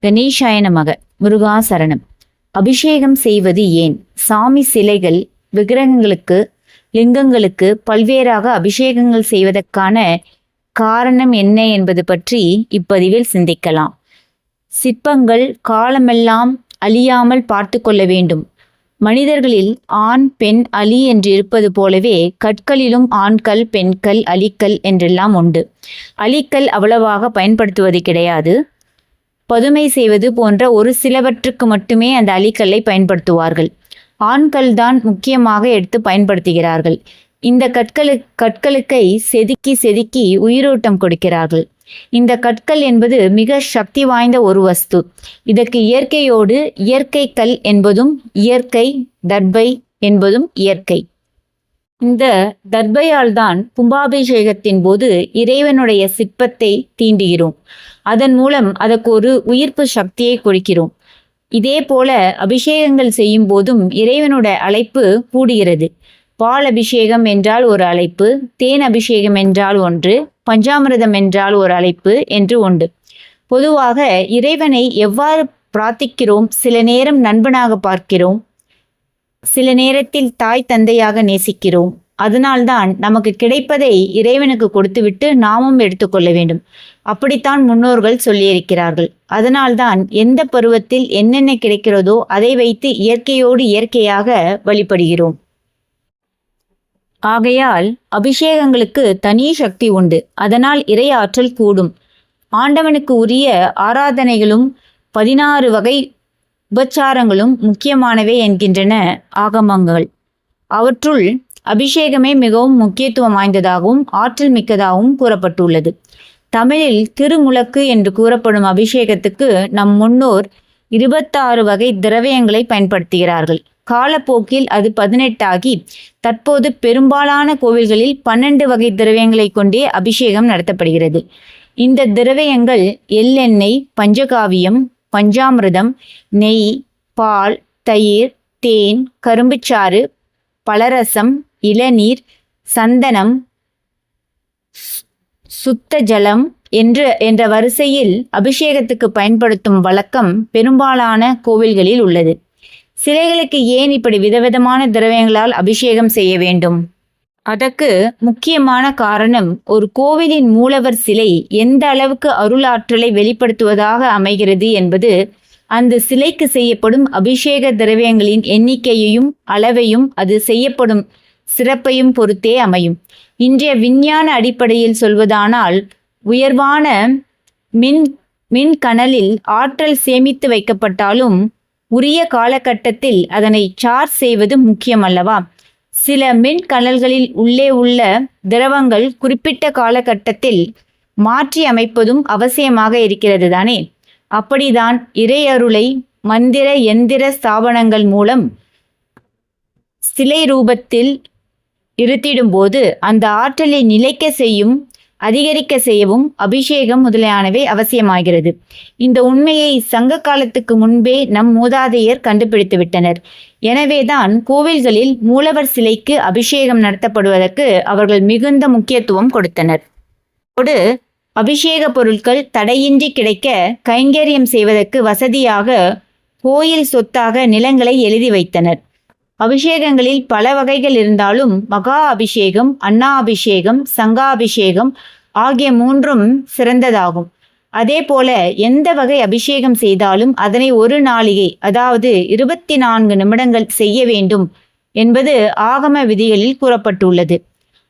கணேசாய நமக. முருகாசரணம். அபிஷேகம் செய்வது ஏன்? சாமி சிலைகள், விக்கிரகங்களுக்கு, லிங்கங்களுக்கு பல்வேறாக அபிஷேகங்கள் செய்வதற்கான காரணம் என்ன என்பது பற்றி இப்பதிவில் சிந்திக்கலாம். சிற்பங்கள் காலமெல்லாம் அழியாமல் பார்த்து கொள்ள வேண்டும். மனிதர்களில் ஆண் பெண் அலி என்று இருப்பது போலவே கற்களிலும் ஆண்கள் பெண்கள் அலிக்கல் என்றெல்லாம் உண்டு. அலிக்கல் அவ்வளவாக பயன்படுத்துவது கிடையாது. பதுமை செய்வது போன்ற ஒரு சிலவற்றுக்கு மட்டுமே அந்த அலிக்கல்லை பயன்படுத்துவார்கள். ஆண்கள் தான் முக்கியமாக எடுத்து பயன்படுத்துகிறார்கள். இந்த கற்களுக்கை செதுக்கி செதுக்கி உயிரோட்டம் கொடுக்கிறார்கள். இந்த கற்கள் என்பது மிக சக்தி வாய்ந்த ஒரு வஸ்து. இதற்கு இயற்கையோடு இயற்கை கல் என்பதும் இயற்கை, தர்பை என்பதும் இயற்கை. இந்த தர்பையால் தான் கும்பாபிஷேகத்தின் போது இறைவனுடைய சிற்பத்தை தீண்டுகிறோம். அதன் மூலம் அதற்கு ஒரு உயிர்ப்பு சக்தியை கொடுக்கிறோம். இதே போல அபிஷேகங்கள் செய்யும் போதும் இறைவனுடைய அழைப்பு கூடுகிறது. பால் அபிஷேகம் என்றால் ஒரு அழைப்பு, தேன் அபிஷேகம் என்றால் ஒன்று, பஞ்சாமிர்தம் என்றால் ஒரு அழைப்பு என்று உண்டு. பொதுவாக இறைவனை எவ்வாறு பிரார்த்திக்கிறோம்? சில நேரம் நண்பனாக பார்க்கிறோம், சில நேரத்தில் தாய் தந்தையாக நேசிக்கிறோம். அதனால்தான் நமக்கு கிடைப்பதை இறைவனுக்கு கொடுத்துவிட்டு நாமும் எடுத்துக்கொள்ள வேண்டும். அப்படித்தான் முன்னோர்கள் சொல்லியிருக்கிறார்கள். அதனால்தான் எந்த பருவத்தில் என்னென்ன கிடைக்கிறதோ அதை வைத்து இயற்கையோடு இயற்கையாக வழிபடுகிறோம். ஆகையால் அபிஷேகங்களுக்கு தனி சக்தி உண்டு. அதனால் இறை ஆற்றல் கூடும். ஆண்டவனுக்கு உரிய ஆராதனைகளும் 16 வகை உபச்சாரங்களும் முக்கியமானவை என்கின்றன ஆகமங்கள். அவற்றுள் அபிஷேகமே மிகவும் முக்கியத்துவம் வாய்ந்ததாகவும் ஆற்றல் மிக்கதாகவும் கூறப்பட்டுள்ளது. தமிழில் திருமுழக்கு என்று கூறப்படும் அபிஷேகத்துக்கு நம் முன்னோர் 26 வகை திரவியங்களை பயன்படுத்துகிறார்கள். காலப்போக்கில் அது 18 ஆகி தற்போது பெரும்பாலான கோவில்களில் 12 வகை திரவியங்களை கொண்டே அபிஷேகம் நடத்தப்படுகிறது. இந்த திரவியங்கள் எள்ளெண்ணெய், பஞ்சகாவியம், பஞ்சாமிர்தம், நெய், பால், தயிர், தேன், கரும்புச்சாறு, பலரசம், இளநீர், சந்தனம், சுத்த ஜலம் என்ற வரிசையில் அபிஷேகத்துக்கு பயன்படுத்தும் வழக்கம் பெரும்பாலான கோவில்களில் உள்ளது. சிலைகளுக்கு ஏன் இப்படி விதவிதமான திரவியங்களால் அபிஷேகம் செய்ய வேண்டும்? அதற்கு முக்கியமான காரணம், ஒரு கோவிலின் மூலவர் சிலை எந்த அளவுக்கு அருளாற்றலை வெளிப்படுத்துவதாக அமைகிறது என்பது அந்த சிலைக்கு செய்யப்படும் அபிஷேக திரவியங்களின் எண்ணிக்கையையும் அளவையும் அது செய்யப்படும் சிறப்பையும் பொறுத்தே அமையும். இன்றைய விஞ்ஞான அடிப்படையில் சொல்வதானால், உயர்வான மின்கணலில் ஆற்றல் சேமித்து வைக்கப்பட்டாலும் உரிய காலகட்டத்தில் அதனை சார்ஜ் செய்வது முக்கியம் அல்லவா? சில மின்கணல்களில் உள்ளே உள்ள திரவங்கள் குறிப்பிட்ட காலகட்டத்தில் மாற்றி அமைப்பதும் அவசியமாக இருக்கிறது தானே? அப்படிதான் இறையருளை மந்திர எந்திர ஸ்தாபனங்கள் மூலம் சிலை ரூபத்தில் இருத்திடும்போது அந்த ஆற்றலை நிலைக்க செய்யும், அதிகரிக்க செய்யவும் அபிஷேகம் முதலியானவை அவசியமாகிறது. இந்த உண்மையை சங்க காலத்துக்கு முன்பே நம் மூதாதையர் கண்டுபிடித்து விட்டனர். எனவேதான் கோவில்களில் மூலவர் சிலைக்கு அபிஷேகம் நடத்தப்படுவதற்கு அவர்கள் மிகுந்த முக்கியத்துவம் கொடுத்தனர். அதோடு அபிஷேக பொருட்கள் தடையின்றி கிடைக்க கைங்கரியம் செய்வதற்கு வசதியாக கோயில் சொத்தாக நிலங்களை எழுதி வைத்தனர். அபிஷேகங்களில் பல வகைகள் இருந்தாலும் மகா அபிஷேகம், அன்னாபிஷேகம், சங்காபிஷேகம் ஆகிய 3ம் சிறந்ததாகும். அதே போல எந்த வகை அபிஷேகம் செய்தாலும் அதனை ஒரு நாளிகை, அதாவது 24 நிமிடங்கள் செய்ய வேண்டும் என்பது ஆகம விதிகளில் கூறப்பட்டுள்ளது.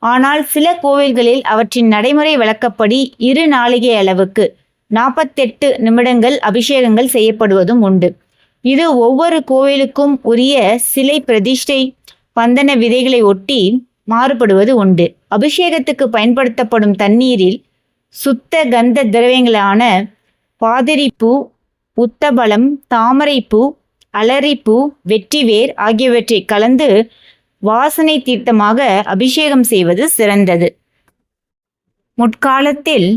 ஆனால் சில கோவில்களில் அவற்றின் நடைமுறை விளக்கப்படி 2 நாளிகை அளவுக்கு 48 நிமிடங்கள் அபிஷேகங்கள் செய்யப்படுவதும் உண்டு. இது ஒவ்வொரு கோவிலுக்கும் உரிய சிலை பிரதிஷ்டை பந்தன விதைகளை ஒட்டி மாறுபடுவது உண்டு. அபிஷேகத்துக்கு பயன்படுத்தப்படும் தண்ணீரில் சுத்த கந்த திரவியங்களான பாதிரிப்பூ, உத்தபலம், தாமரைப்பூ, அலரிப்பூ, வெற்றிவேர் ஆகியவற்றை கலந்து வாசனை தீர்த்தமாக அபிஷேகம் செய்வது சிறந்தது. முற்காலத்தில்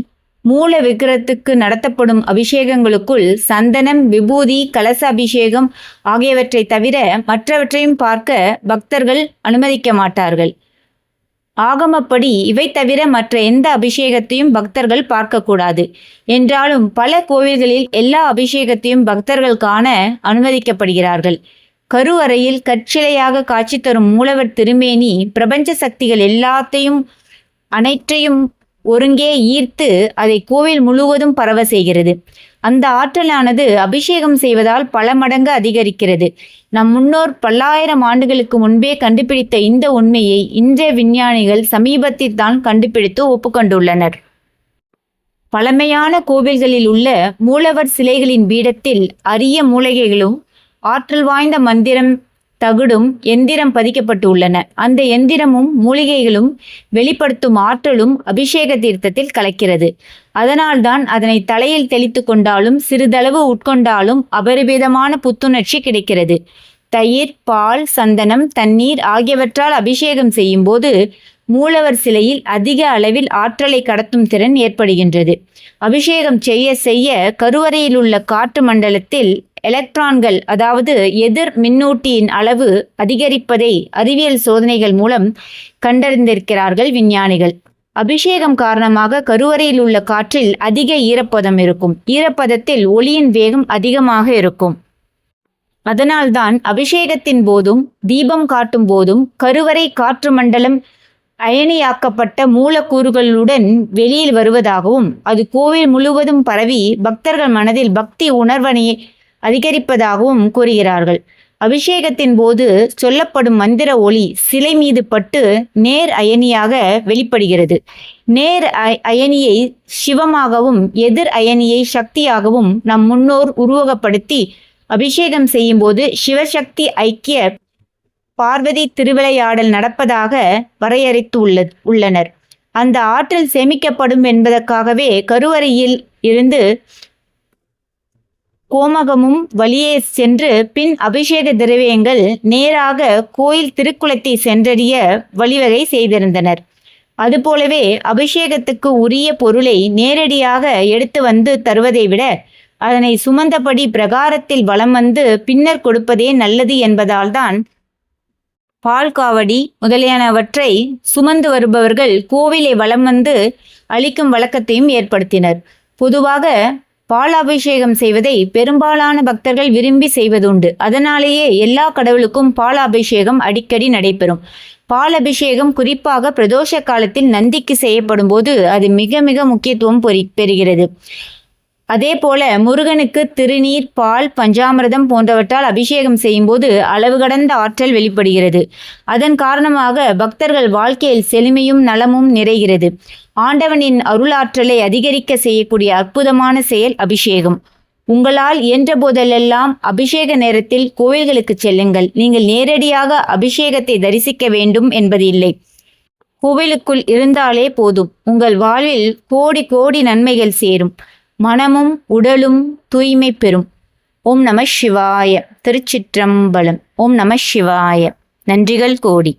மூல விக்கிரகத்துக்கு நடத்தப்படும் அபிஷேகங்களுக்குள் சந்தனம், விபூதி, கலச அபிஷேகம் ஆகியவற்றை தவிர மற்றவற்றையும் பார்க்க பக்தர்கள் அனுமதிக்க மாட்டார்கள். ஆகமப்படி இவை தவிர மற்ற எந்த அபிஷேகத்தையும் பக்தர்கள் பார்க்கக்கூடாது. என்றாலும் பல கோவில்களில் எல்லா அபிஷேகத்தையும் பக்தர்கள் காண அனுமதிக்கப்படுகிறார்கள். கருவறையில் கற்சிலையாக காட்சி தரும் மூலவர் திருமேனி பிரபஞ்ச சக்திகள் அனைத்தையும் ஒருங்கே ஈர்த்து அதை கோவில் முழுவதும் பரவ செய்கிறது. அந்த ஆற்றலானது அபிஷேகம் செய்வதால் பல மடங்கு அதிகரிக்கிறது. நம் முன்னோர் பல்லாயிரம் ஆண்டுகளுக்கு முன்பே கண்டுபிடித்த இந்த உண்மையை இன்றைய விஞ்ஞானிகள் சமீபத்தில் தான் கண்டுபிடித்து ஒப்புக்கொண்டுள்ளனர். பழமையான கோவில்களில் உள்ள மூலவர் சிலைகளின் பீடத்தில் அரிய மூலிகைகளும் ஆற்றல் வாய்ந்த மந்திரம் தகுடும் எந்திரம் பதிக்கப்பட்டு உள்ளன. அந்த எந்திரமும் மூலிகைகளும் வெளிப்படுத்தும் ஆற்றலும் அபிஷேக தீர்த்தத்தில் கலக்கிறது. அதனால்தான் அதனை தலையில் தெளித்து கொண்டாலும் சிறிதளவு உட்கொண்டாலும் அபரிமிதமான புத்துணர்ச்சி கிடைக்கிறது. தயிர், பால், சந்தனம், தண்ணீர் ஆகியவற்றால் அபிஷேகம் செய்யும் போது மூலவர் சிலையில் அதிக அளவில் ஆற்றலை கடத்தும் திறன் ஏற்படுகின்றது. அபிஷேகம் செய்ய செய்ய கருவறையில் உள்ள காற்று மண்டலத்தில் எலக்ட்ரான்கள், அதாவது எதிர் மின்னூட்டியின் அளவு அதிகரிப்பதை அறிவியல் சோதனைகள் மூலம் கண்டறிந்திருக்கிறார்கள் விஞ்ஞானிகள். அபிஷேகம் காரணமாக கருவறையில் உள்ள காற்றில் அதிக ஈரப்பதம் இருக்கும். ஈரப்பதத்தில் ஒளியின் வேகம் அதிகமாக இருக்கும். அதனால்தான் அபிஷேகத்தின் போதும் தீபம் காட்டும் போதும் கருவறை காற்று மண்டலம் அயனியாக்கப்பட்ட மூலக்கூறுகளுடன் வெளியில் வருவதாகவும் அது கோவில் முழுவதும் பரவி பக்தர்கள் மனதில் பக்தி உணர்வனை அதிகரிப்பதாகவும் கூறுகிறார்கள். அபிஷேகத்தின் போது சொல்லப்படும் மந்திர ஒளி சிலை மீது பட்டு நேர் அயனியாக வெளிப்படுகிறது. நேர் அயனியை சிவமாகவும் எதிர் அயனியை சக்தியாகவும் நம் முன்னோர் உருவகப்படுத்தி அபிஷேகம் செய்யும் போது சிவசக்தி ஐக்கிய பார்வதி திருவிளையாடல் நடப்பதாக வரையறுத்து உள்ளனர். அந்த ஆற்றல் சேமிக்கப்படும் என்பதற்காகவே கருவறையில் இருந்து கோமகமும் வழியே சென்று பின் அபிஷேக திரவியங்கள் நேராக கோயில் திருக்குளத்தை சென்றடைய வழிவகை செய்திருந்தனர். அதுபோலவே அபிஷேகத்துக்கு உரிய பொருளை நேரடியாக எடுத்து வந்து தருவதை விட அதனை சுமந்தபடி பிரகாரத்தில் வலம் வந்து பின்னர் கொடுப்பதே நல்லது என்பதால்தான் பால் காவடி முதலியனவற்றை சுமந்து வருபவர்கள் கோவிலை வலம் வந்து அளிக்கும் வழக்கத்தையும் ஏற்படுத்தினர். பொதுவாக பாலாபிஷேகம் செய்வதை பெரும்பாலான பக்தர்கள் விரும்பி செய்வதுண்டு. அதனாலேயே எல்லா கடவுளுக்கும் பாலாபிஷேகம் அடிக்கடி நடைபெறும். பாலபிஷேகம் குறிப்பாக பிரதோஷ காலத்தில் நந்திக்கு செய்யப்படும் போது அது மிக மிக முக்கியத்துவம் பெறுகிறது. அதே போல முருகனுக்கு திருநீர், பால், பஞ்சாமிர்தம் போன்றவற்றால் அபிஷேகம் செய்யும்போது அளவு கடந்த ஆற்றல் வெளிப்படுகிறது. அதன் காரணமாக பக்தர்கள் வாழ்க்கையில் செழுமையும் நலமும் நிறைகிறது. ஆண்டவனின் அருளாற்றலை அதிகரிக்க செய்யக்கூடிய அற்புதமான செயல் அபிஷேகம். உங்களால் இயன்ற போதெல்லாம் அபிஷேக நேரத்தில் கோவில்களுக்கு செல்லுங்கள். நீங்கள் நேரடியாக அபிஷேகத்தை தரிசிக்க வேண்டும் என்பது இல்லை. கோவிலுக்குள் இருந்தாலே போதும், உங்கள் வாழ்வில் கோடி கோடி நன்மைகள் சேரும். மனமும் உடலும் தூய்மை பெறும். ஓம் நம சிவாய. திருச்சிற்றம்பலம். ஓம் நம சிவாய. நன்றிகள் கோடி.